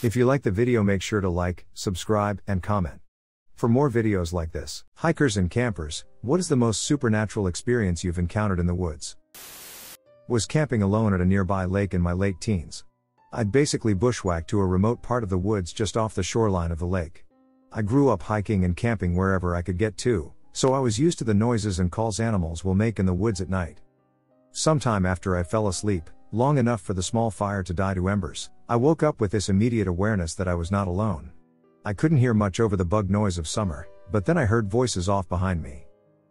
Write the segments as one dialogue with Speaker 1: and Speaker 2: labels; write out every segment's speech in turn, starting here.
Speaker 1: If you like the video, make sure to like, subscribe, and comment. For more videos like this. Hikers and campers, what is the most supernatural experience you've encountered in the woods? Was camping alone at a nearby lake in my late teens. I'd basically bushwhacked to a remote part of the woods just off the shoreline of the lake. I grew up hiking and camping wherever I could get to, so I was used to the noises and calls animals will make in the woods at night. Sometime after I fell asleep, long enough for the small fire to die to embers, I woke up with this immediate awareness that I was not alone. I couldn't hear much over the bug noise of summer, but then I heard voices off behind me.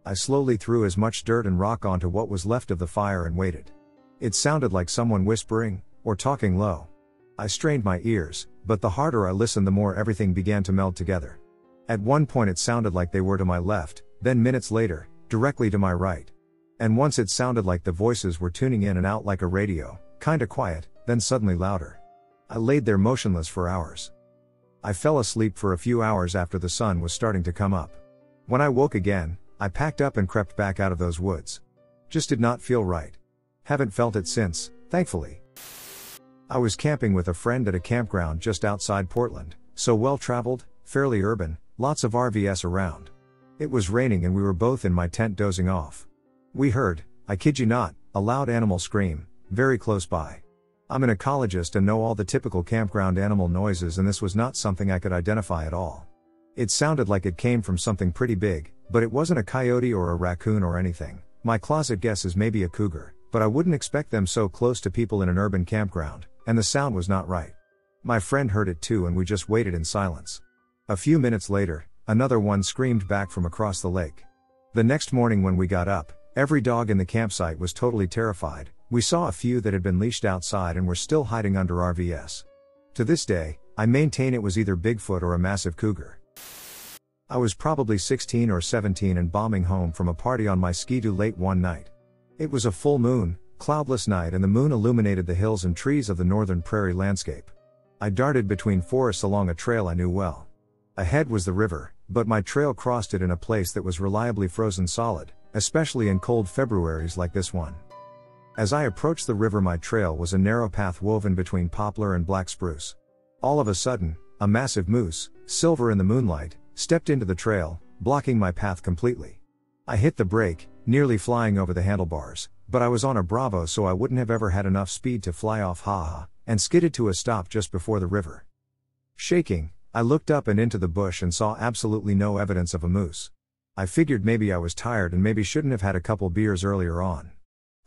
Speaker 1: I slowly threw as much dirt and rock onto what was left of the fire and waited. It sounded like someone whispering, or talking low. I strained my ears, but the harder I listened the more everything began to meld together. At one point it sounded like they were to my left, then minutes later, directly to my right. And once it sounded like the voices were tuning in and out like a radio, kinda quiet, then suddenly louder. I laid there motionless for hours. I fell asleep for a few hours after the sun was starting to come up. When I woke again, I packed up and crept back out of those woods. Just did not feel right. Haven't felt it since, thankfully. I was camping with a friend at a campground just outside Portland, so well-traveled, fairly urban, lots of RVs around. It was raining and we were both in my tent dozing off. We heard, I kid you not, a loud animal scream, very close by. I'm an ecologist and know all the typical campground animal noises, and this was not something I could identify at all. It sounded like it came from something pretty big, but it wasn't a coyote or a raccoon or anything. My closet guess is maybe a cougar, but I wouldn't expect them so close to people in an urban campground, and the sound was not right. My friend heard it too and we just waited in silence. A few minutes later, another one screamed back from across the lake. The next morning when we got up, every dog in the campsite was totally terrified. We saw a few that had been leashed outside and were still hiding under RVs. To this day, I maintain it was either Bigfoot or a massive cougar. I was probably 16 or 17 and bombing home from a party on my ski-doo late one night. It was a full moon, cloudless night, and the moon illuminated the hills and trees of the northern prairie landscape. I darted between forests along a trail I knew well. Ahead was the river, but my trail crossed it in a place that was reliably frozen solid, especially in cold Februaries like this one. As I approached the river, my trail was a narrow path woven between poplar and black spruce. All of a sudden, a massive moose, silver in the moonlight, stepped into the trail, blocking my path completely. I hit the brake, nearly flying over the handlebars, but I was on a Bravo so I wouldn't have ever had enough speed to fly off, and skidded to a stop just before the river. Shaking, I looked up and into the bush and saw absolutely no evidence of a moose. I figured maybe I was tired and maybe shouldn't have had a couple beers earlier on.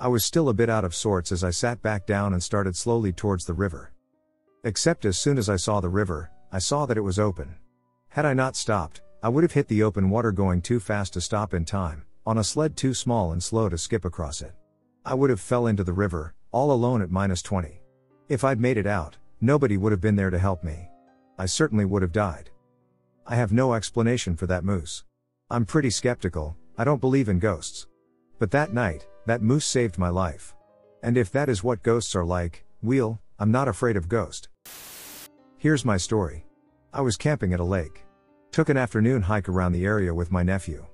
Speaker 1: I was still a bit out of sorts as I sat back down and started slowly towards the river. Except as soon as I saw the river, I saw that it was open. Had I not stopped, I would have hit the open water going too fast to stop in time, on a sled too small and slow to skip across it. I would have fell into the river, all alone at -20. If I'd made it out, nobody would have been there to help me. I certainly would have died. I have no explanation for that moose. I'm pretty skeptical, I don't believe in ghosts. But that night, that moose saved my life. And if that is what ghosts are like, I'm not afraid of ghost. Here's my story. I was camping at a lake. Took an afternoon hike around the area with my nephew.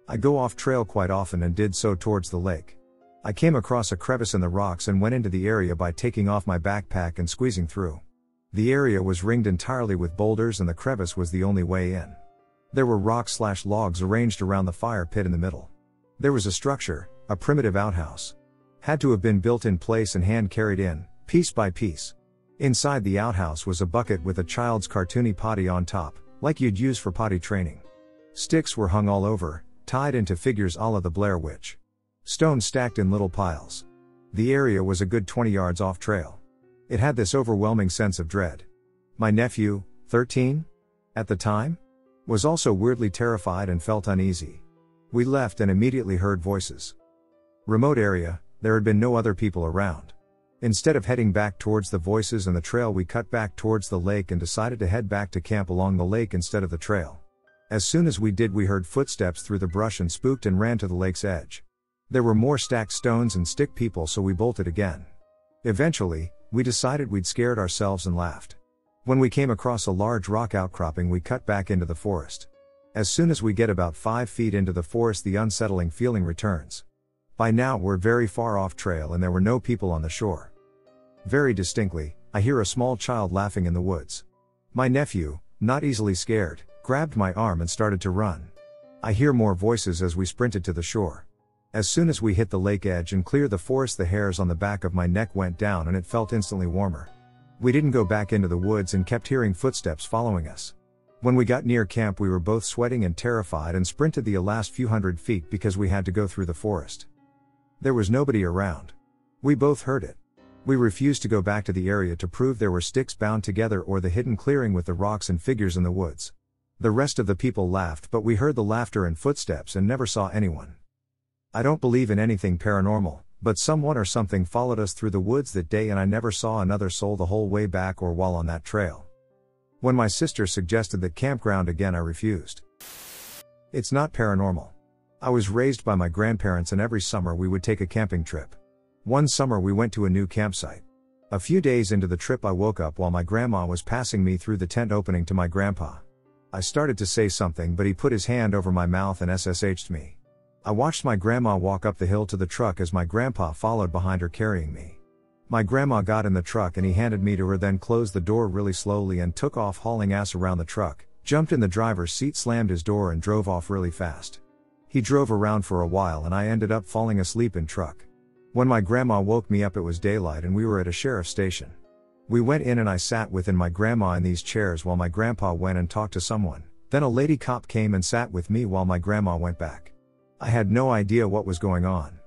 Speaker 1: I go off trail quite often and did so towards the lake. I came across a crevice in the rocks and went into the area by taking off my backpack and squeezing through. The area was ringed entirely with boulders and the crevice was the only way in. There were rocks/logs arranged around the fire pit in the middle. There was a structure, a primitive outhouse. Had to have been built in place and hand carried in, piece by piece. Inside the outhouse was a bucket with a child's cartoony potty on top, like you'd use for potty training. Sticks were hung all over, tied into figures a la the Blair Witch. Stones stacked in little piles. The area was a good 20 yards off trail. It had this overwhelming sense of dread. My nephew, 13? At the time? Was also weirdly terrified and felt uneasy. We left and immediately heard voices. Remote area, there had been no other people around. Instead of heading back towards the voices and the trail, we cut back towards the lake and decided to head back to camp along the lake instead of the trail. As soon as we did, we heard footsteps through the brush and spooked and ran to the lake's edge. There were more stacked stones and stick people, so we bolted again. Eventually, we decided we'd scared ourselves and laughed. When we came across a large rock outcropping, we cut back into the forest. As soon as we get about 5 feet into the forest, the unsettling feeling returns. By now we're very far off trail and there were no people on the shore. Very distinctly, I hear a small child laughing in the woods. My nephew, not easily scared, grabbed my arm and started to run. I hear more voices as we sprinted to the shore. As soon as we hit the lake edge and cleared the forest, the hairs on the back of my neck went down and it felt instantly warmer. We didn't go back into the woods and kept hearing footsteps following us. When we got near camp, we were both sweating and terrified and sprinted the last few hundred feet because we had to go through the forest. There was nobody around. We both heard it. We refused to go back to the area to prove there were sticks bound together or the hidden clearing with the rocks and figures in the woods. The rest of the people laughed, but we heard the laughter and footsteps and never saw anyone. I don't believe in anything paranormal, but someone or something followed us through the woods that day and I never saw another soul the whole way back or while on that trail. When my sister suggested that campground again, I refused. It's not paranormal. I was raised by my grandparents and every summer we would take a camping trip. One summer we went to a new campsite. A few days into the trip I woke up while my grandma was passing me through the tent opening to my grandpa. I started to say something but he put his hand over my mouth and SSH'd me. I watched my grandma walk up the hill to the truck as my grandpa followed behind her carrying me. My grandma got in the truck and he handed me to her, then closed the door really slowly and took off hauling ass around the truck, jumped in the driver's seat, slammed his door and drove off really fast. He drove around for a while and I ended up falling asleep in truck. When my grandma woke me up it was daylight and we were at a sheriff's station. We went in and I sat within my grandma in these chairs while my grandpa went and talked to someone. Then a lady cop came and sat with me while my grandma went back. I had no idea what was going on.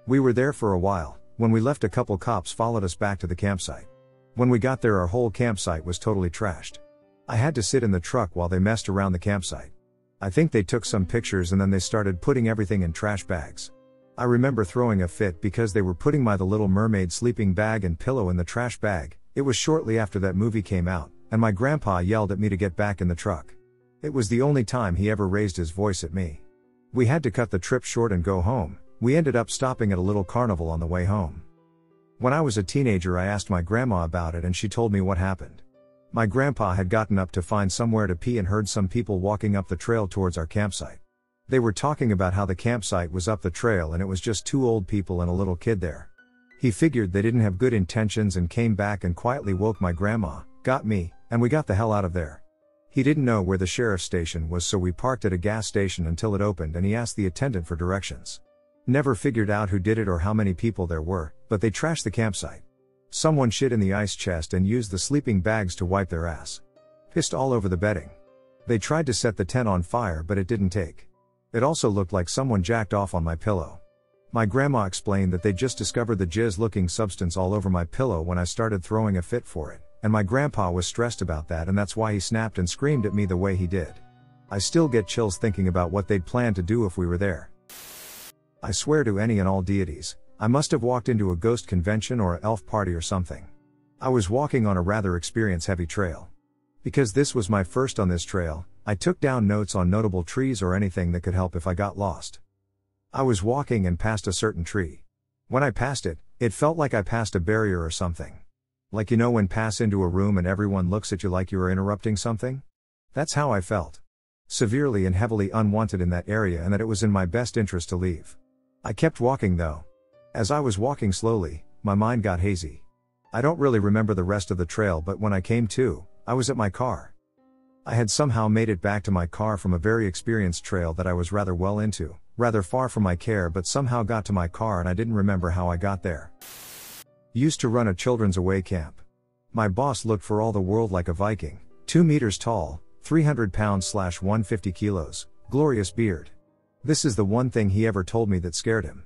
Speaker 1: We were there for a while. When we left, a couple cops followed us back to the campsite. When we got there, our whole campsite was totally trashed. I had to sit in the truck while they messed around the campsite. I think they took some pictures and then they started putting everything in trash bags. I remember throwing a fit because they were putting my The Little Mermaid sleeping bag and pillow in the trash bag. It was shortly after that movie came out, and my grandpa yelled at me to get back in the truck. It was the only time he ever raised his voice at me. We had to cut the trip short and go home. We ended up stopping at a little carnival on the way home. When I was a teenager, I asked my grandma about it and she told me what happened. My grandpa had gotten up to find somewhere to pee and heard some people walking up the trail towards our campsite. They were talking about how the campsite was up the trail and it was just two old people and a little kid there. He figured they didn't have good intentions and came back and quietly woke my grandma, got me, and we got the hell out of there. He didn't know where the sheriff's station was, so we parked at a gas station until it opened and he asked the attendant for directions. Never figured out who did it or how many people there were, but they trashed the campsite. Someone shit in the ice chest and used the sleeping bags to wipe their ass. Pissed all over the bedding. They tried to set the tent on fire but it didn't take. It also looked like someone jacked off on my pillow. My grandma explained that they just discovered the jizz-looking substance all over my pillow when I started throwing a fit for it, and my grandpa was stressed about that and that's why he snapped and screamed at me the way he did. I still get chills thinking about what they'd plan to do if we were there. I swear to any and all deities, I must have walked into a ghost convention or an elf party or something. I was walking on a rather experience-heavy trail. Because this was my first on this trail, I took down notes on notable trees or anything that could help if I got lost. I was walking and passed a certain tree. When I passed it, it felt like I passed a barrier or something. Like, you know, when pass into a room and everyone looks at you like you are interrupting something? That's how I felt. Severely and heavily unwanted in that area, and that it was in my best interest to leave. I kept walking though. As I was walking slowly, my mind got hazy. I don't really remember the rest of the trail, but when I came to, I was at my car. I had somehow made it back to my car from a very experienced trail that I was rather well into, rather far from my care, but somehow got to my car and I didn't remember how I got there. Used to run a children's away camp. My boss looked for all the world like a Viking, 2 meters tall, 300 pounds / 150 kilos, glorious beard. This is the one thing he ever told me that scared him.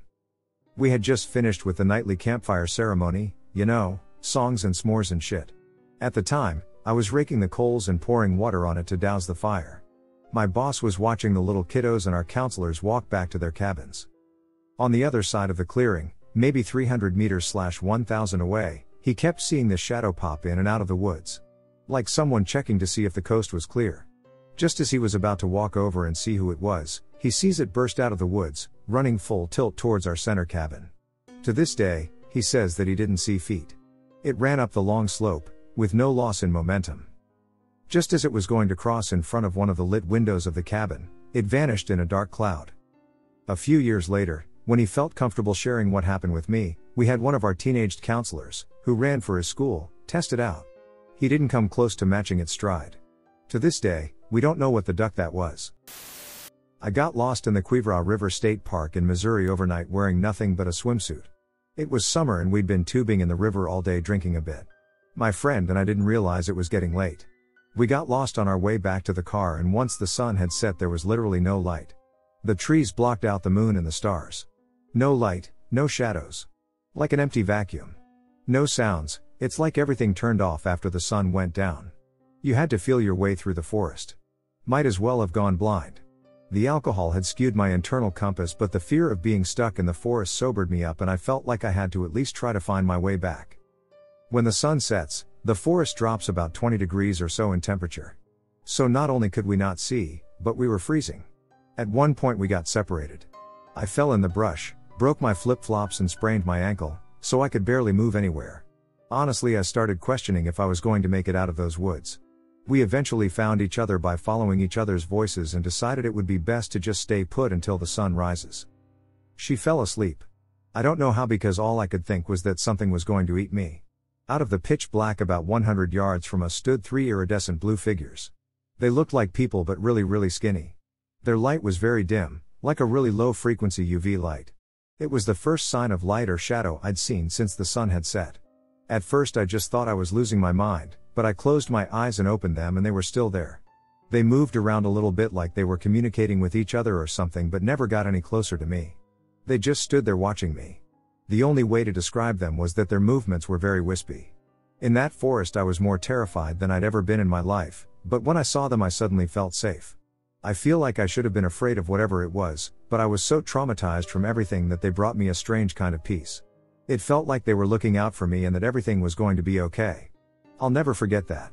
Speaker 1: We had just finished with the nightly campfire ceremony, you know, songs and s'mores and shit. At the time, I was raking the coals and pouring water on it to douse the fire. My boss was watching the little kiddos and our counselors walk back to their cabins. On the other side of the clearing, maybe 300 meters / 1,000 away, he kept seeing the shadow pop in and out of the woods. Like someone checking to see if the coast was clear. Just as he was about to walk over and see who it was, he sees it burst out of the woods, running full tilt towards our center cabin. To this day, he says that he didn't see feet. It ran up the long slope, with no loss in momentum. Just as it was going to cross in front of one of the lit windows of the cabin, it vanished in a dark cloud. A few years later, when he felt comfortable sharing what happened with me, We had one of our teenaged counselors, who ran for his school, test it out. He didn't come close to matching its stride. To this day, we don't know what the duck that was. I got lost in the Quivira River State Park in Missouri overnight wearing nothing but a swimsuit. It was summer and we'd been tubing in the river all day drinking a bit. My friend and I didn't realize it was getting late. We got lost on our way back to the car, and once the sun had set there was literally no light. The trees blocked out the moon and the stars. No light, no shadows. Like an empty vacuum. No sounds, it's like everything turned off after the sun went down. You had to feel your way through the forest. Might as well have gone blind. The alcohol had skewed my internal compass, but the fear of being stuck in the forest sobered me up, and I felt like I had to at least try to find my way back. When the sun sets, the forest drops about 20 degrees or so in temperature. So not only could we not see, but we were freezing. At one point we got separated. I fell in the brush, broke my flip-flops and sprained my ankle, so I could barely move anywhere. Honestly, I started questioning if I was going to make it out of those woods. We eventually found each other by following each other's voices and decided it would be best to just stay put until the sun rises. She fell asleep. I don't know how, because all I could think was that something was going to eat me. Out of the pitch black about 100 yards from us stood 3 iridescent blue figures. They looked like people but really skinny. Their light was very dim, like a really low frequency UV light. It was the first sign of light or shadow I'd seen since the sun had set. At first I just thought I was losing my mind, but I closed my eyes and opened them and they were still there. They moved around a little bit like they were communicating with each other or something, but never got any closer to me. They just stood there watching me. The only way to describe them was that their movements were very wispy. In that forest I was more terrified than I'd ever been in my life, but when I saw them I suddenly felt safe. I feel like I should have been afraid of whatever it was, but I was so traumatized from everything that they brought me a strange kind of peace. It felt like they were looking out for me and that everything was going to be okay. I'll never forget that.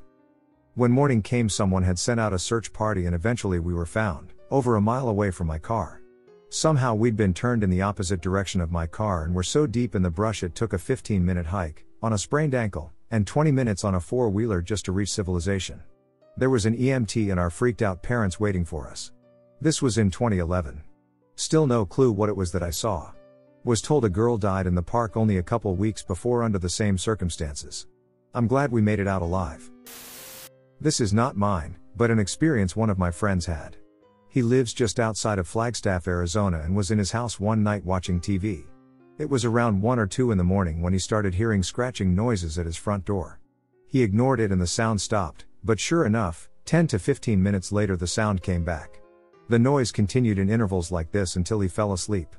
Speaker 1: When morning came, someone had sent out a search party and eventually we were found, over a mile away from my car. Somehow we'd been turned in the opposite direction of my car and were so deep in the brush it took a 15-minute hike, on a sprained ankle, and 20 minutes on a four-wheeler just to reach civilization. There was an EMT and our freaked out parents waiting for us. This was in 2011. Still no clue what it was that I saw. Was told a girl died in the park only a couple weeks before under the same circumstances. I'm glad we made it out alive. This is not mine, but an experience one of my friends had. He lives just outside of Flagstaff, Arizona, and was in his house one night watching TV. It was around 1 or 2 in the morning when he started hearing scratching noises at his front door. He ignored it and the sound stopped, but sure enough, 10 to 15 minutes later the sound came back. The noise continued in intervals like this until he fell asleep.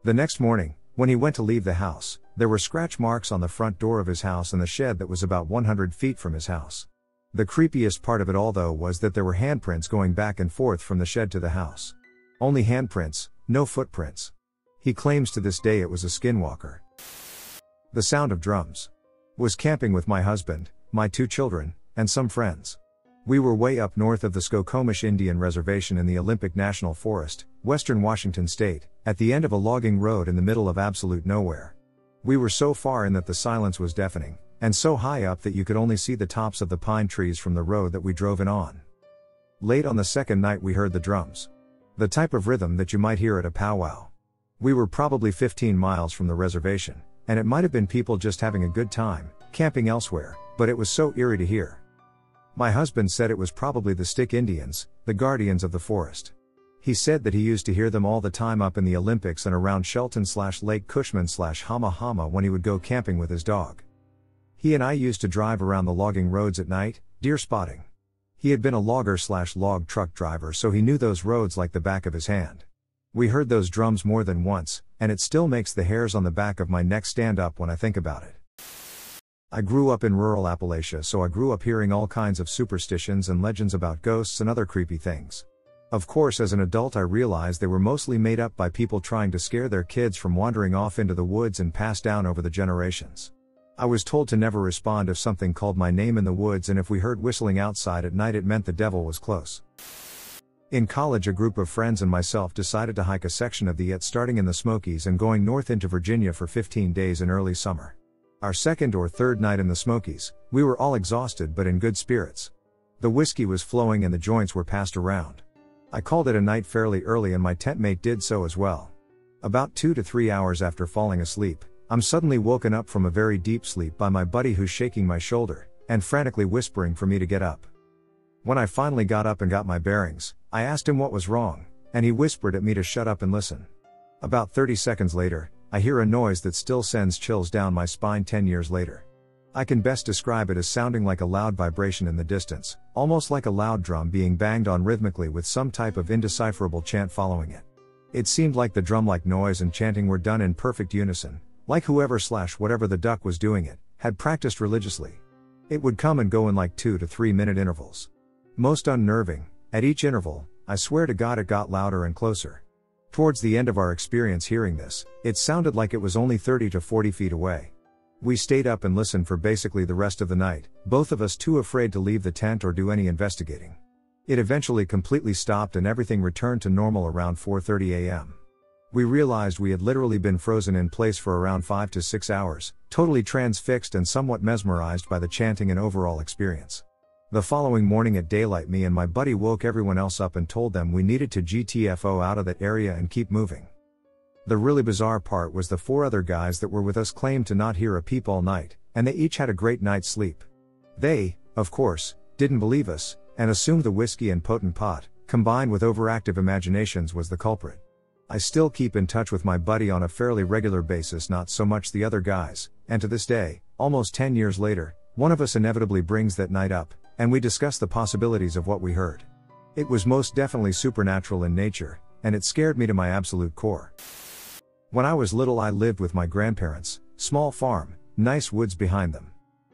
Speaker 1: The next morning, when he went to leave the house, there were scratch marks on the front door of his house and the shed that was about 100 feet from his house. The creepiest part of it all though was that there were handprints going back and forth from the shed to the house. Only handprints, no footprints. He claims to this day it was a skinwalker. The sound of drums. Was camping with my husband, my 2 children, and some friends. We were way up north of the Skokomish Indian Reservation in the Olympic National Forest, western Washington state, at the end of a logging road in the middle of absolute nowhere. We were so far in that the silence was deafening, and so high up that you could only see the tops of the pine trees from the road that we drove in on. Late on the second night we heard the drums. The type of rhythm that you might hear at a powwow. We were probably 15 miles from the reservation, and it might have been people just having a good time, camping elsewhere, but it was so eerie to hear. My husband said it was probably the Stick Indians, the guardians of the forest. He said that he used to hear them all the time up in the Olympics and around Shelton/Lake Cushman/Hama Hama when he would go camping with his dog. He and I used to drive around the logging roads at night, deer spotting. He had been a logger/log truck driver, so he knew those roads like the back of his hand. We heard those drums more than once, and it still makes the hairs on the back of my neck stand up when I think about it. I grew up in rural Appalachia, so I grew up hearing all kinds of superstitions and legends about ghosts and other creepy things. Of course, as an adult I realized they were mostly made up by people trying to scare their kids from wandering off into the woods and passed down over the generations. I was told to never respond if something called my name in the woods, and if we heard whistling outside at night it meant the devil was close. In college, a group of friends and myself decided to hike a section of the Yet starting in the Smokies and going north into Virginia for 15 days in early summer. Our second or third night in the Smokies, we were all exhausted but in good spirits. The whiskey was flowing and the joints were passed around. I called it a night fairly early and my tent mate did so as well. About 2 to 3 hours after falling asleep, I'm suddenly woken up from a very deep sleep by my buddy who's shaking my shoulder, and frantically whispering for me to get up. When I finally got up and got my bearings, I asked him what was wrong, and he whispered at me to shut up and listen. About 30 seconds later, I hear a noise that still sends chills down my spine 10 years later. I can best describe it as sounding like a loud vibration in the distance, almost like a loud drum being banged on rhythmically with some type of indecipherable chant following it. It seemed like the drum-like noise and chanting were done in perfect unison, like whoever/whatever the duck was doing it, had practiced religiously. It would come and go in like 2 to 3 minute intervals. Most unnerving, at each interval, I swear to God it got louder and closer. Towards the end of our experience hearing this, it sounded like it was only 30 to 40 feet away. We stayed up and listened for basically the rest of the night, both of us too afraid to leave the tent or do any investigating. It eventually completely stopped and everything returned to normal around 4:30 a.m. We realized we had literally been frozen in place for around 5 to 6 hours, totally transfixed and somewhat mesmerized by the chanting and overall experience. The following morning at daylight, me and my buddy woke everyone else up and told them we needed to GTFO out of that area and keep moving. The really bizarre part was the 4 other guys that were with us claimed to not hear a peep all night, and they each had a great night's sleep. They, of course, didn't believe us, and assumed the whiskey and potent pot, combined with overactive imaginations, was the culprit. I still keep in touch with my buddy on a fairly regular basis, not so much the other guys, and to this day, almost 10 years later, one of us inevitably brings that night up, and we discuss the possibilities of what we heard. It was most definitely supernatural in nature, and it scared me to my absolute core. When I was little, I lived with my grandparents, small farm, nice woods behind them.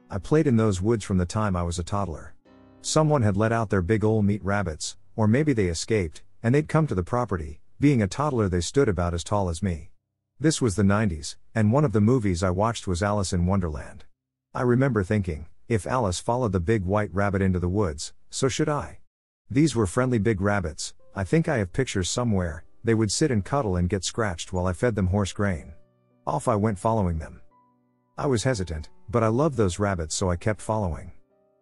Speaker 1: I played in those woods from the time I was a toddler. Someone had let out their big ol' meat rabbits, or maybe they escaped, and they'd come to the property. Being a toddler, they stood about as tall as me. This was the 90s, and one of the movies I watched was Alice in Wonderland. I remember thinking, if Alice followed the big white rabbit into the woods, so should I. These were friendly big rabbits. I think I have pictures somewhere. They would sit and cuddle and get scratched while I fed them horse grain. Off I went following them. I was hesitant, but I loved those rabbits, so I kept following.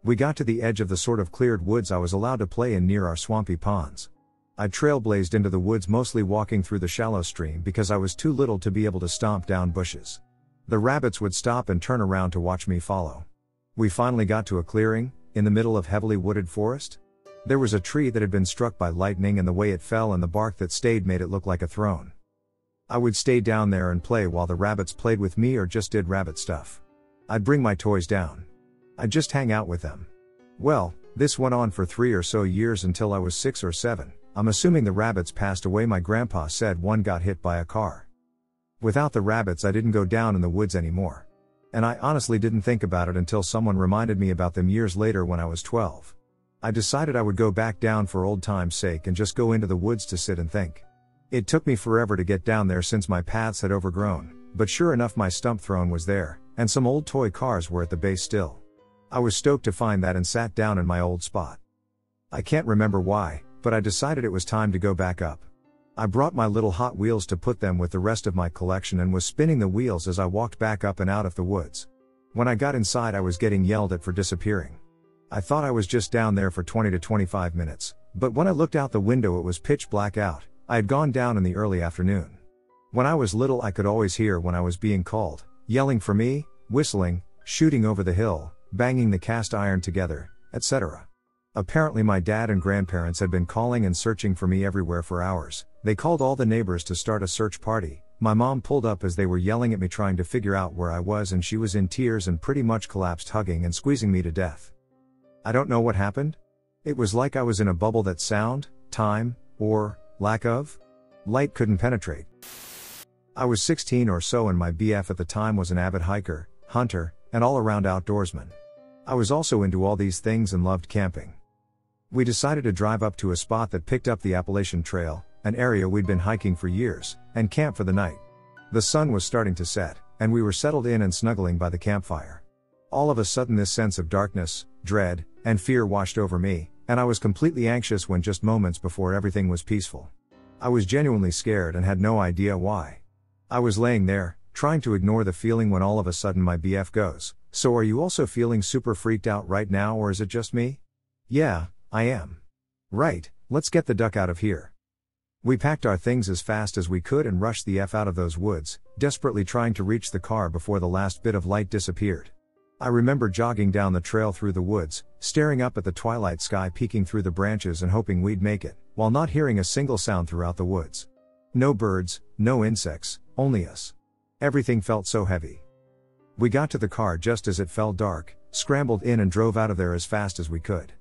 Speaker 1: We got to the edge of the sort of cleared woods I was allowed to play in near our swampy ponds. I trailblazed into the woods, mostly walking through the shallow stream because I was too little to be able to stomp down bushes. The rabbits would stop and turn around to watch me follow. We finally got to a clearing, in the middle of heavily wooded forest. There was a tree that had been struck by lightning, and the way it fell and the bark that stayed made it look like a throne. I would stay down there and play while the rabbits played with me or just did rabbit stuff. I'd bring my toys down. I'd just hang out with them. Well, this went on for 3 or so years until I was 6 or 7. I'm assuming the rabbits passed away. My grandpa said one got hit by a car. Without the rabbits, I didn't go down in the woods anymore. And I honestly didn't think about it until someone reminded me about them years later when I was 12. I decided I would go back down for old time's sake and just go into the woods to sit and think. It took me forever to get down there since my paths had overgrown, but sure enough my stump throne was there, and some old toy cars were at the base still. I was stoked to find that and sat down in my old spot. I can't remember why, but I decided it was time to go back up. I brought my little Hot Wheels to put them with the rest of my collection and was spinning the wheels as I walked back up and out of the woods. When I got inside, I was getting yelled at for disappearing. I thought I was just down there for 20 to 25 minutes, but when I looked out the window it was pitch black out. I had gone down in the early afternoon. When I was little I could always hear when I was being called, yelling for me, whistling, shooting over the hill, banging the cast iron together, etc. Apparently my dad and grandparents had been calling and searching for me everywhere for hours. They called all the neighbors to start a search party. My mom pulled up as they were yelling at me trying to figure out where I was, and she was in tears and pretty much collapsed, hugging and squeezing me to death. I don't know what happened. It was like I was in a bubble that sound, time, or lack of light couldn't penetrate. I was 16 or so, and my BF at the time was an avid hiker, hunter, and all-around outdoorsman. I was also into all these things and loved camping. We decided to drive up to a spot that picked up the Appalachian Trail, an area we'd been hiking for years, and camp for the night. The sun was starting to set, and we were settled in and snuggling by the campfire. All of a sudden this sense of darkness, dread, and fear washed over me, and I was completely anxious when just moments before everything was peaceful. I was genuinely scared and had no idea why. I was laying there, trying to ignore the feeling, when all of a sudden my BF goes, "So are you also feeling super freaked out right now, or is it just me?" "Yeah, I am." "Right, let's get the duck out of here." We packed our things as fast as we could and rushed the F out of those woods, desperately trying to reach the car before the last bit of light disappeared. I remember jogging down the trail through the woods, staring up at the twilight sky peeking through the branches and hoping we'd make it, while not hearing a single sound throughout the woods. No birds, no insects, only us. Everything felt so heavy. We got to the car just as it fell dark, scrambled in and drove out of there as fast as we could.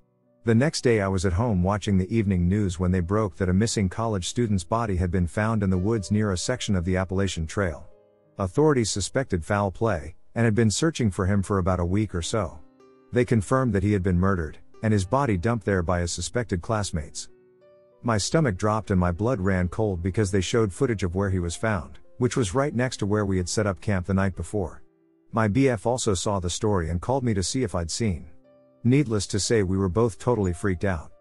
Speaker 1: The next day I was at home watching the evening news when they broke that a missing college student's body had been found in the woods near a section of the Appalachian Trail. Authorities suspected foul play, and had been searching for him for about a week or so. They confirmed that he had been murdered, and his body dumped there by his suspected classmates. My stomach dropped and my blood ran cold because they showed footage of where he was found, which was right next to where we had set up camp the night before. My BF also saw the story and called me to see if I'd seen. Needless to say, we were both totally freaked out.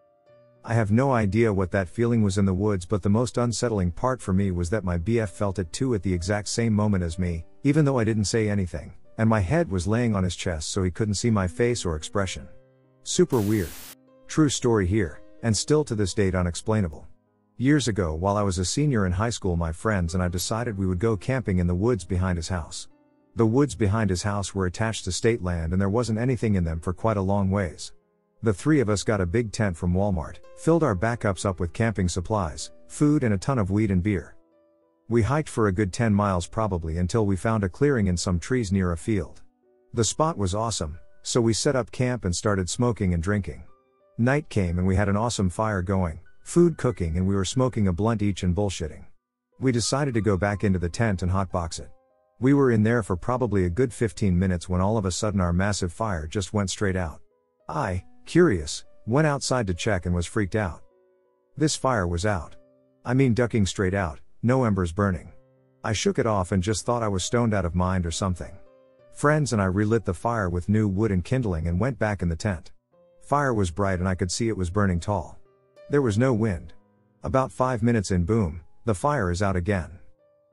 Speaker 1: I have no idea what that feeling was in the woods, but the most unsettling part for me was that my BF felt it too at the exact same moment as me, even though I didn't say anything, and my head was laying on his chest so he couldn't see my face or expression. Super weird. True story here, and still to this date unexplainable. Years ago, while I was a senior in high school, my friends and I decided we would go camping in the woods behind his house. The woods behind his house were attached to state land and there wasn't anything in them for quite a long ways. The three of us got a big tent from Walmart, filled our backups up with camping supplies, food and a ton of weed and beer. We hiked for a good 10 miles probably until we found a clearing and some trees near a field. The spot was awesome, so we set up camp and started smoking and drinking. Night came and we had an awesome fire going, food cooking, and we were smoking a blunt each and bullshitting. We decided to go back into the tent and hotbox it. We were in there for probably a good 15 minutes when all of a sudden our massive fire just went straight out. I, curious, went outside to check and was freaked out. This fire was out. I mean ducking straight out, no embers burning. I shook it off and just thought I was stoned out of mind or something. Friends and I relit the fire with new wood and kindling and went back in the tent. Fire was bright and I could see it was burning tall. There was no wind. About 5 minutes in, boom, the fire is out again.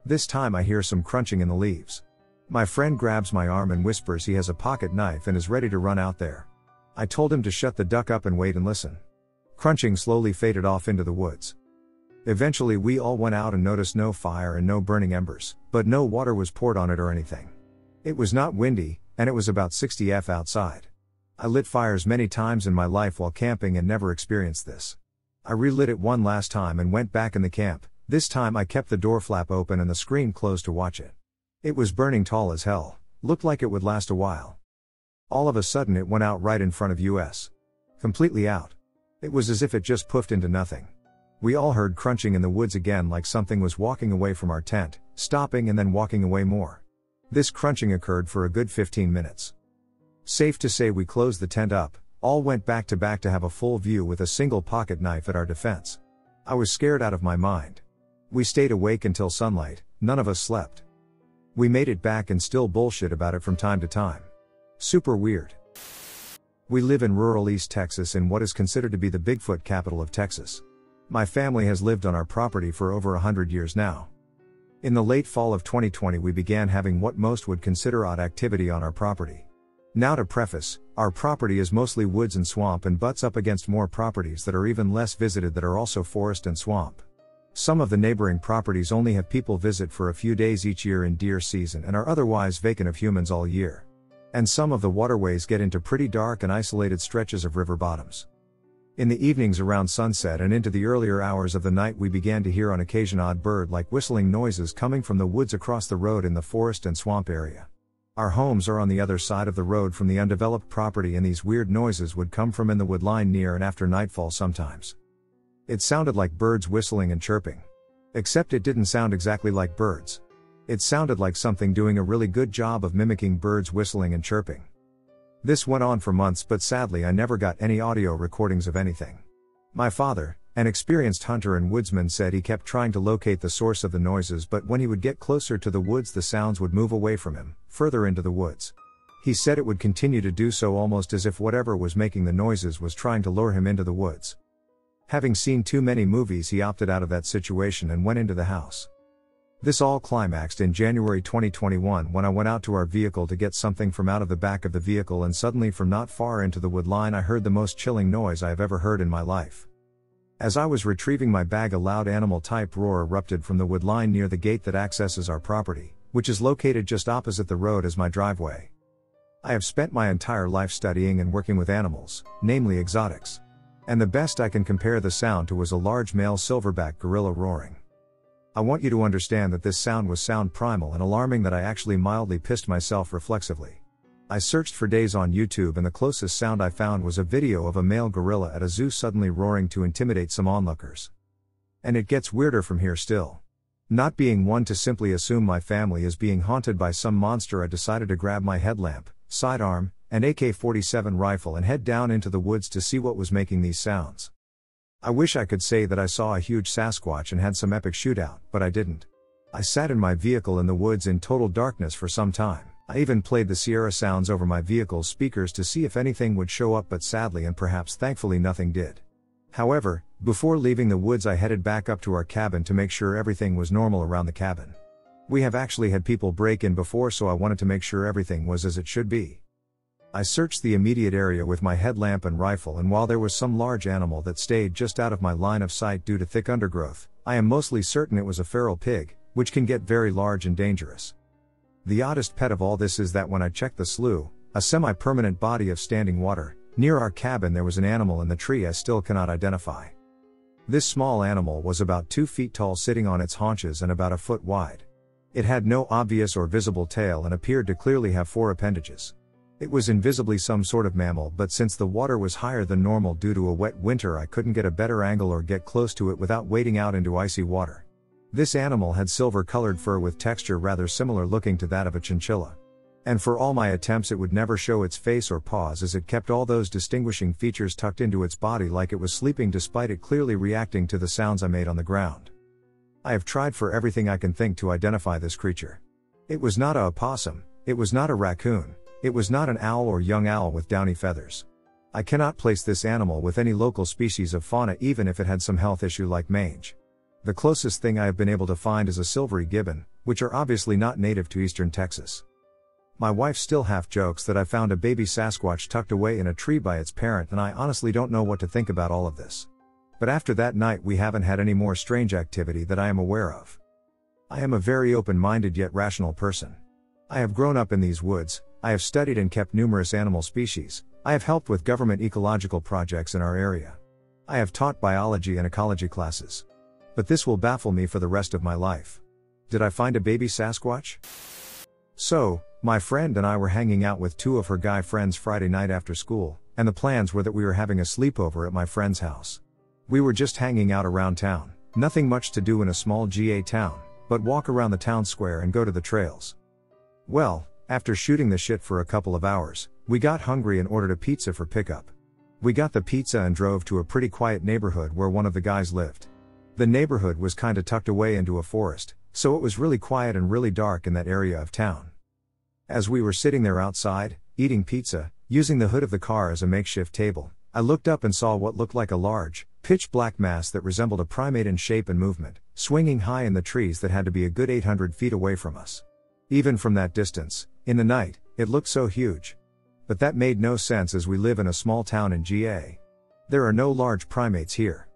Speaker 1: This time I hear some crunching in the leaves. My friend grabs my arm and whispers he has a pocket knife and is ready to run out there. I told him to shut the duck up and wait and listen. Crunching slowly faded off into the woods. Eventually we all went out and noticed no fire and no burning embers, but no water was poured on it or anything. It was not windy, and it was about 60 F outside. I lit fires many times in my life while camping and never experienced this. I relit it one last time and went back in the camp. This time I kept the door flap open and the screen closed to watch it. It was burning tall as hell, looked like it would last a while. All of a sudden it went out right in front of us. Completely out. It was as if it just poofed into nothing. We all heard crunching in the woods again, like something was walking away from our tent, stopping and then walking away more. This crunching occurred for a good 15 minutes. Safe to say we closed the tent up, all went back to have a full view with a single pocket knife at our defense. I was scared out of my mind. We stayed awake until sunlight, none of us slept. We made it back and still bullshit about it from time to time. Super weird. We live in rural East Texas in what is considered to be the Bigfoot capital of Texas. My family has lived on our property for over 100 years now. In the late fall of 2020 we began having what most would consider odd activity on our property. Now to preface, our property is mostly woods and swamp and butts up against more properties that are even less visited that are also forest and swamp. Some of the neighboring properties only have people visit for a few days each year in deer season and are otherwise vacant of humans all year. And some of the waterways get into pretty dark and isolated stretches of river bottoms. In the evenings around sunset and into the earlier hours of the night we began to hear on occasion odd bird-like whistling noises coming from the woods across the road in the forest and swamp area. Our homes are on the other side of the road from the undeveloped property and these weird noises would come from in the wood line near and after nightfall sometimes. It sounded like birds whistling and chirping. Except it didn't sound exactly like birds. It sounded like something doing a really good job of mimicking birds whistling and chirping. This went on for months, but sadly I never got any audio recordings of anything. My father, an experienced hunter and woodsman, said he kept trying to locate the source of the noises, but when he would get closer to the woods the sounds would move away from him, further into the woods. He said it would continue to do so almost as if whatever was making the noises was trying to lure him into the woods. Having seen too many movies, he opted out of that situation and went into the house. This all climaxed in January 2021 when I went out to our vehicle to get something from out of the back of the vehicle, and suddenly from not far into the wood line I heard the most chilling noise I have ever heard in my life. As I was retrieving my bag, a loud animal-type roar erupted from the wood line near the gate that accesses our property, which is located just opposite the road as my driveway. I have spent my entire life studying and working with animals, namely exotics. And the best I can compare the sound to was a large male silverback gorilla roaring. I want you to understand that this sound was sound primal and alarming that I actually mildly pissed myself reflexively. I searched for days on YouTube and the closest sound I found was a video of a male gorilla at a zoo suddenly roaring to intimidate some onlookers. And it gets weirder from here still. Not being one to simply assume my family is being haunted by some monster, I decided to grab my headlamp, sidearm, and AK-47 rifle and head down into the woods to see what was making these sounds. I wish I could say that I saw a huge Sasquatch and had some epic shootout, but I didn't. I sat in my vehicle in the woods in total darkness for some time. I even played the Sierra sounds over my vehicle's speakers to see if anything would show up, but sadly and perhaps thankfully nothing did. However, before leaving the woods I headed back up to our cabin to make sure everything was normal around the cabin. We have actually had people break in before, so I wanted to make sure everything was as it should be. I searched the immediate area with my headlamp and rifle, and while there was some large animal that stayed just out of my line of sight due to thick undergrowth, I am mostly certain it was a feral pig, which can get very large and dangerous. The oddest pet of all this is that when I checked the slough, a semi-permanent body of standing water, near our cabin, there was an animal in the tree I still cannot identify. This small animal was about 2 feet tall, sitting on its haunches and about a foot wide. It had no obvious or visible tail and appeared to clearly have 4 appendages. It was invisibly some sort of mammal, but since the water was higher than normal due to a wet winter, I couldn't get a better angle or get close to it without wading out into icy water. This animal had silver-colored fur with texture rather similar looking to that of a chinchilla. And for all my attempts it would never show its face or paws, as it kept all those distinguishing features tucked into its body like it was sleeping, despite it clearly reacting to the sounds I made on the ground. I have tried for everything I can think to identify this creature. It was not a opossum, it was not a raccoon, it was not an owl or young owl with downy feathers. I cannot place this animal with any local species of fauna, even if it had some health issue like mange. The closest thing I have been able to find is a silvery gibbon, which are obviously not native to eastern Texas. My wife still half jokes that I found a baby Sasquatch tucked away in a tree by its parent, and I honestly don't know what to think about all of this. But after that night we haven't had any more strange activity that I am aware of. I am a very open-minded yet rational person. I have grown up in these woods, I have studied and kept numerous animal species, I have helped with government ecological projects in our area. I have taught biology and ecology classes. But this will baffle me for the rest of my life. Did I find a baby Sasquatch? So, my friend and I were hanging out with 2 of her guy friends Friday night after school, and the plans were that we were having a sleepover at my friend's house. We were just hanging out around town, nothing much to do in a small GA town, but walk around the town square and go to the trails. Well, after shooting the shit for a couple of hours, we got hungry and ordered a pizza for pickup. We got the pizza and drove to a pretty quiet neighborhood where one of the guys lived. The neighborhood was kinda tucked away into a forest, so it was really quiet and really dark in that area of town. As we were sitting there outside, eating pizza, using the hood of the car as a makeshift table, I looked up and saw what looked like a large, pitch-black mass that resembled a primate in shape and movement, swinging high in the trees that had to be a good 800 feet away from us. Even from that distance, in the night, it looked so huge. But that made no sense as we live in a small town in GA. There are no large primates here.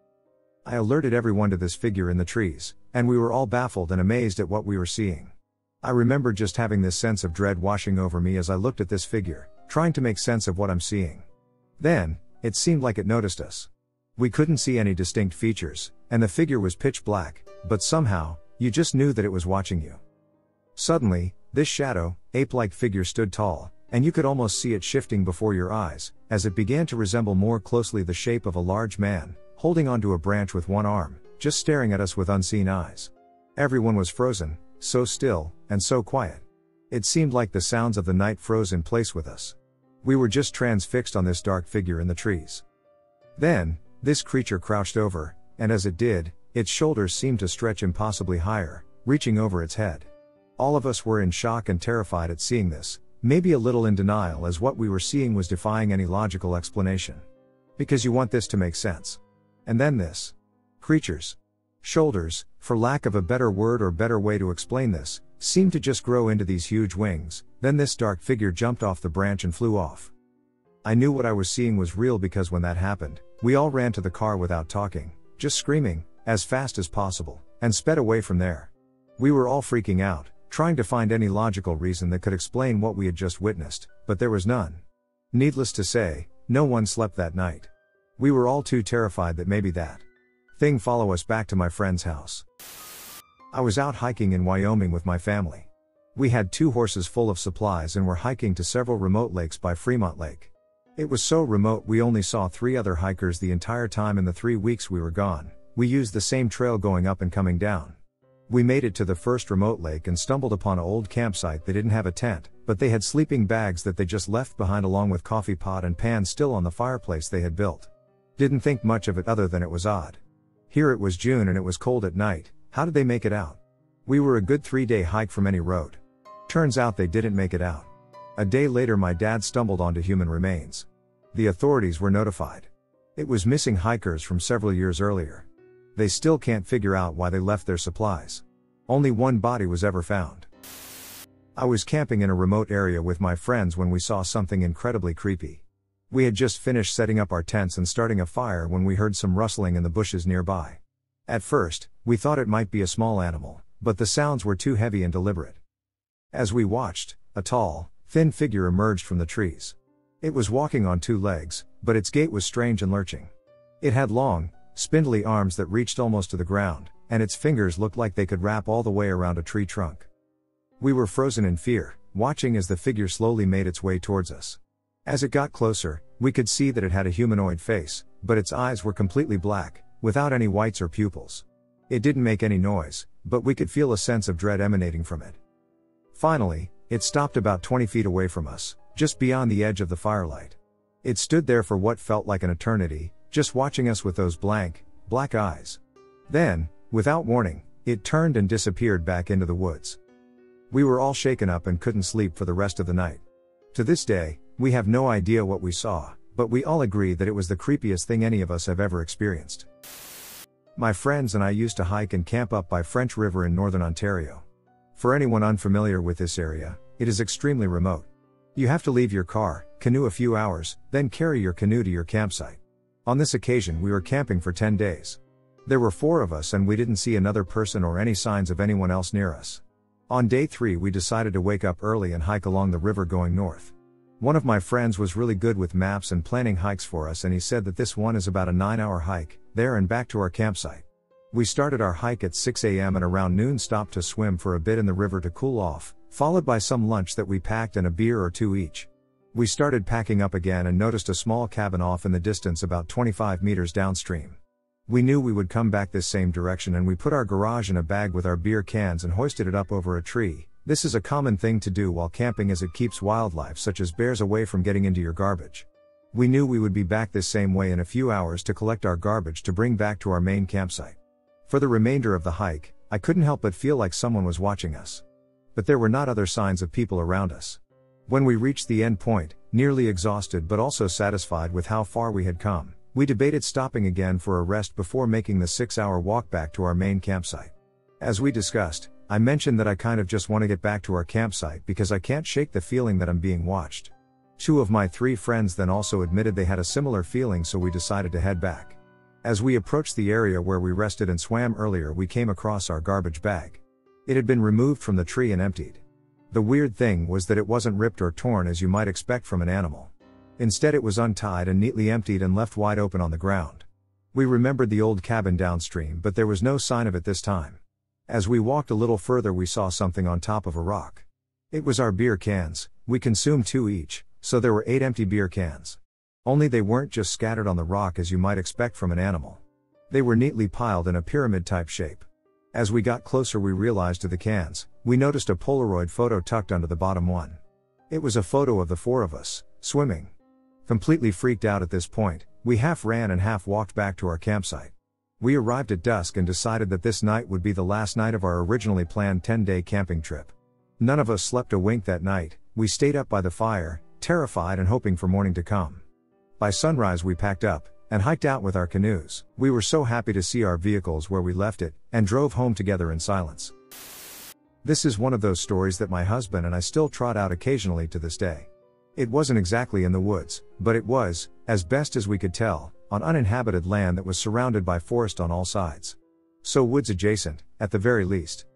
Speaker 1: I alerted everyone to this figure in the trees, and we were all baffled and amazed at what we were seeing. I remember just having this sense of dread washing over me as I looked at this figure, trying to make sense of what I'm seeing. Then, it seemed like it noticed us. We couldn't see any distinct features, and the figure was pitch black, but somehow, you just knew that it was watching you. Suddenly, this shadow, ape-like figure stood tall, and you could almost see it shifting before your eyes, as it began to resemble more closely the shape of a large man, holding onto a branch with one arm, just staring at us with unseen eyes. Everyone was frozen, so still, and so quiet. It seemed like the sounds of the night froze in place with us. We were just transfixed on this dark figure in the trees. Then, this creature crouched over, and as it did, its shoulders seemed to stretch impossibly higher, reaching over its head. All of us were in shock and terrified at seeing this, maybe a little in denial as what we were seeing was defying any logical explanation. Because you want this to make sense. And then this. Creature's shoulders, for lack of a better word or better way to explain this, seemed to just grow into these huge wings. Then this dark figure jumped off the branch and flew off. I knew what I was seeing was real because when that happened, we all ran to the car without talking, just screaming, as fast as possible, and sped away from there. We were all freaking out, trying to find any logical reason that could explain what we had just witnessed, but there was none. Needless to say, no one slept that night. We were all too terrified that maybe that thing follow us back to my friend's house. I was out hiking in Wyoming with my family. We had 2 horses full of supplies and were hiking to several remote lakes by Fremont Lake. It was so remote we only saw 3 other hikers the entire time in the 3 weeks we were gone. We used the same trail going up and coming down. We made it to the first remote lake and stumbled upon an old campsite. They didn't have a tent, but they had sleeping bags that they just left behind along with coffee pot and pan still on the fireplace they had built. Didn't think much of it other than it was odd. Here it was June and it was cold at night. How did they make it out? We were a good 3-day hike from any road. Turns out they didn't make it out. A day later my dad stumbled onto human remains. The authorities were notified. It was missing hikers from several years earlier. They still can't figure out why they left their supplies. Only one body was ever found. I was camping in a remote area with my friends when we saw something incredibly creepy. We had just finished setting up our tents and starting a fire when we heard some rustling in the bushes nearby. At first, we thought it might be a small animal, but the sounds were too heavy and deliberate. As we watched, a tall, thin figure emerged from the trees. It was walking on 2 legs, but its gait was strange and lurching. It had long, spindly arms that reached almost to the ground, and its fingers looked like they could wrap all the way around a tree trunk. We were frozen in fear, watching as the figure slowly made its way towards us. As it got closer, we could see that it had a humanoid face, but its eyes were completely black, without any whites or pupils. It didn't make any noise, but we could feel a sense of dread emanating from it. Finally, it stopped about 20 feet away from us, just beyond the edge of the firelight. It stood there for what felt like an eternity, just watching us with those blank, black eyes. Then, without warning, it turned and disappeared back into the woods. We were all shaken up and couldn't sleep for the rest of the night. To this day, we have no idea what we saw, but we all agree that it was the creepiest thing any of us have ever experienced. My friends and I used to hike and camp up by French River in northern Ontario. For anyone unfamiliar with this area, it is extremely remote. You have to leave your car, canoe a few hours, then carry your canoe to your campsite. On this occasion we were camping for 10 days. There were 4 of us and we didn't see another person or any signs of anyone else near us. On day 3 we decided to wake up early and hike along the river going north. One of my friends was really good with maps and planning hikes for us, and he said that this one is about a 9-hour hike, there and back to our campsite. We started our hike at 6 a.m. and around noon stopped to swim for a bit in the river to cool off, followed by some lunch that we packed and a beer or 2 each. We started packing up again and noticed a small cabin off in the distance about 25 meters downstream. We knew we would come back this same direction and we put our garage in a bag with our beer cans and hoisted it up over a tree. This is a common thing to do while camping as it keeps wildlife such as bears away from getting into your garbage. We knew we would be back this same way in a few hours to collect our garbage to bring back to our main campsite. For the remainder of the hike, I couldn't help but feel like someone was watching us. But there were not other signs of people around us. When we reached the end point, nearly exhausted but also satisfied with how far we had come, we debated stopping again for a rest before making the 6-hour walk back to our main campsite. As we discussed, I mentioned that I kind of just want to get back to our campsite because I can't shake the feeling that I'm being watched. 2 of my 3 friends then also admitted they had a similar feeling, so we decided to head back. As we approached the area where we rested and swam earlier, we came across our garbage bag. It had been removed from the tree and emptied. The weird thing was that it wasn't ripped or torn as you might expect from an animal. Instead it was untied and neatly emptied and left wide open on the ground. We remembered the old cabin downstream, but there was no sign of it this time. As we walked a little further we saw something on top of a rock. It was our beer cans. We consumed 2 each, so there were 8 empty beer cans. Only they weren't just scattered on the rock as you might expect from an animal. They were neatly piled in a pyramid-type shape. As we got closer we realized to the cans, we noticed a Polaroid photo tucked under the bottom one. It was a photo of the 4 of us, swimming. Completely freaked out at this point, we half ran and half walked back to our campsite. We arrived at dusk and decided that this night would be the last night of our originally planned 10-day camping trip. None of us slept a wink that night. We stayed up by the fire, terrified and hoping for morning to come. By sunrise we packed up and hiked out with our canoes. We were so happy to see our vehicles where we left it, and drove home together in silence. This is one of those stories that my husband and I still trot out occasionally to this day. It wasn't exactly in the woods, but it was, as best as we could tell, on uninhabited land that was surrounded by forest on all sides. So woods adjacent, at the very least.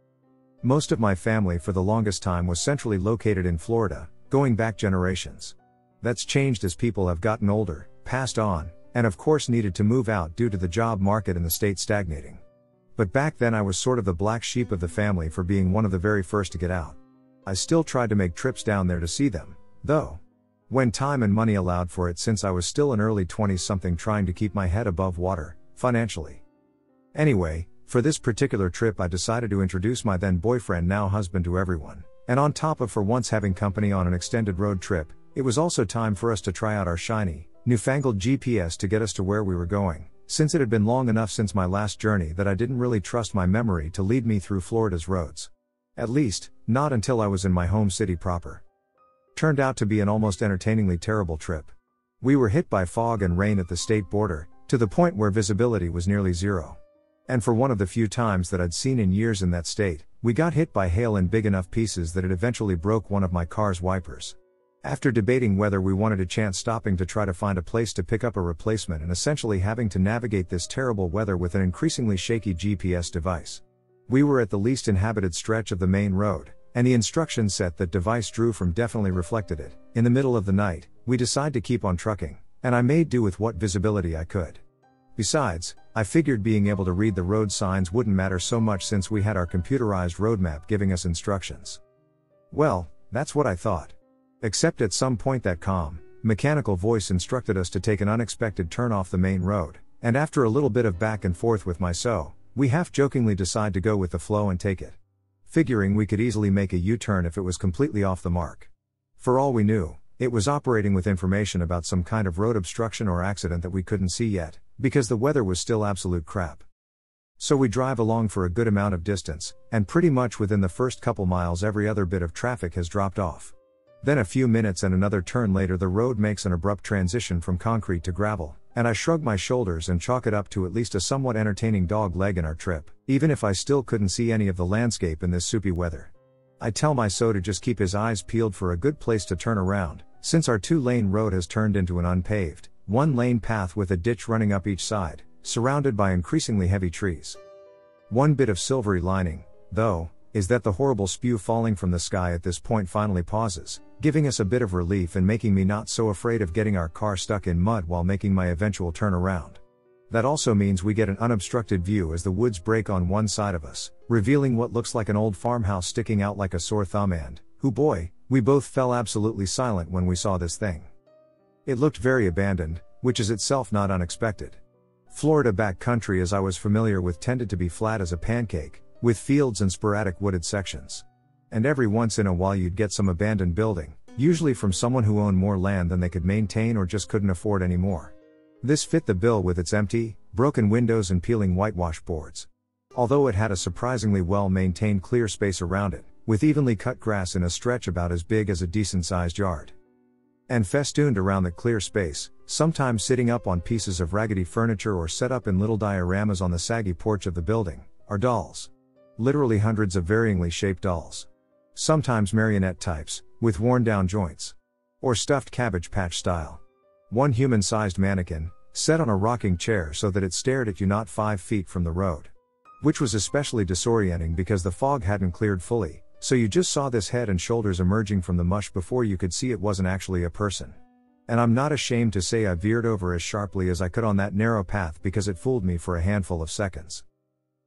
Speaker 1: Most of my family for the longest time was centrally located in Florida, going back generations. That's changed as people have gotten older, passed on, and of course needed to move out due to the job market in the state stagnating. But back then I was sort of the black sheep of the family for being one of the very first to get out. I still tried to make trips down there to see them, though, when time and money allowed for it, since I was still an early 20-something trying to keep my head above water, financially. Anyway, for this particular trip I decided to introduce my then boyfriend, now husband, to everyone, and on top of for once having company on an extended road trip, it was also time for us to try out our shiny, newfangled GPS to get us to where we were going, since it had been long enough since my last journey that I didn't really trust my memory to lead me through Florida's roads. At least, not until I was in my home city proper. Turned out to be an almost entertainingly terrible trip. We were hit by fog and rain at the state border, to the point where visibility was nearly zero. And for one of the few times that I'd seen in years in that state, we got hit by hail in big enough pieces that it eventually broke one of my car's wipers. After debating whether we wanted a chance stopping to try to find a place to pick up a replacement and essentially having to navigate this terrible weather with an increasingly shaky GPS device. We were at the least inhabited stretch of the main road, and the instruction set that device drew from definitely reflected it. In the middle of the night, we decided to keep on trucking, and I made do with what visibility I could. Besides, I figured being able to read the road signs wouldn't matter so much since we had our computerized roadmap giving us instructions. Well, that's what I thought. Except at some point that calm, mechanical voice instructed us to take an unexpected turn off the main road, and after a little bit of back and forth with we half-jokingly decide to go with the flow and take it. Figuring we could easily make a U-turn if it was completely off the mark. For all we knew, it was operating with information about some kind of road obstruction or accident that we couldn't see yet, because the weather was still absolute crap. So we drive along for a good amount of distance, and pretty much within the first couple miles every other bit of traffic has dropped off. Then a few minutes and another turn later the road makes an abrupt transition from concrete to gravel, and I shrug my shoulders and chalk it up to at least a somewhat entertaining dog leg in our trip, even if I still couldn't see any of the landscape in this soupy weather. I tell my so to just keep his eyes peeled for a good place to turn around, since our 2-lane road has turned into an unpaved, 1-lane path with a ditch running up each side, surrounded by increasingly heavy trees. One bit of silvery lining, though, is that the horrible spew falling from the sky at this point finally pauses, giving us a bit of relief and making me not so afraid of getting our car stuck in mud while making my eventual turn around. That also means we get an unobstructed view as the woods break on one side of us, revealing what looks like an old farmhouse sticking out like a sore thumb, and, hoo boy, we both fell absolutely silent when we saw this thing. It looked very abandoned, which is itself not unexpected. Florida backcountry, as I was familiar with, tended to be flat as a pancake, with fields and sporadic wooded sections. And every once in a while you'd get some abandoned building, usually from someone who owned more land than they could maintain or just couldn't afford anymore. This fit the bill with its empty, broken windows and peeling whitewash boards. Although it had a surprisingly well-maintained clear space around it, with evenly cut grass in a stretch about as big as a decent-sized yard. And festooned around the clear space, sometimes sitting up on pieces of raggedy furniture or set up in little dioramas on the saggy porch of the building, are dolls. Literally hundreds of varyingly shaped dolls. Sometimes marionette types, with worn-down joints. Or stuffed Cabbage Patch style. One human-sized mannequin, set on a rocking chair so that it stared at you not 5 feet from the road. Which was especially disorienting because the fog hadn't cleared fully, so you just saw this head and shoulders emerging from the mush before you could see it wasn't actually a person. And I'm not ashamed to say I veered over as sharply as I could on that narrow path because it fooled me for a handful of seconds.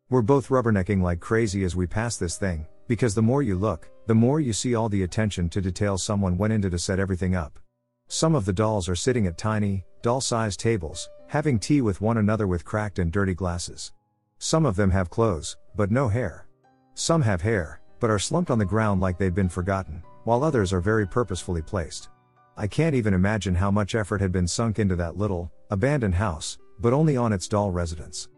Speaker 1: We're both rubbernecking like crazy as we pass this thing, because the more you look, the more you see all the attention to detail someone went into to set everything up. Some of the dolls are sitting at tiny, doll-sized tables, having tea with one another with cracked and dirty glasses. Some of them have clothes, but no hair. Some have hair, but are slumped on the ground like they've been forgotten, while others are very purposefully placed. I can't even imagine how much effort had been sunk into that little, abandoned house, but only on its doll residents.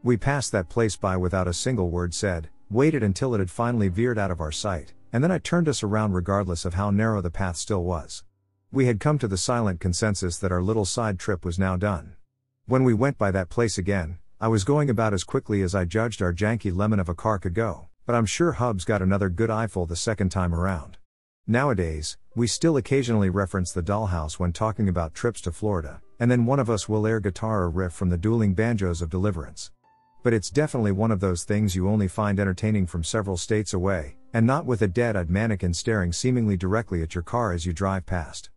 Speaker 1: We passed that place by without a single word said, waited until it had finally veered out of our sight, and then I turned us around regardless of how narrow the path still was. We had come to the silent consensus that our little side trip was now done. When we went by that place again, I was going about as quickly as I judged our janky lemon of a car could go, but I'm sure Hubs got another good eyeful the second time around. Nowadays, we still occasionally reference the dollhouse when talking about trips to Florida, and then one of us will air guitar or riff from the dueling banjos of Deliverance. But it's definitely one of those things you only find entertaining from several states away, and not with a dead-eyed mannequin staring seemingly directly at your car as you drive past.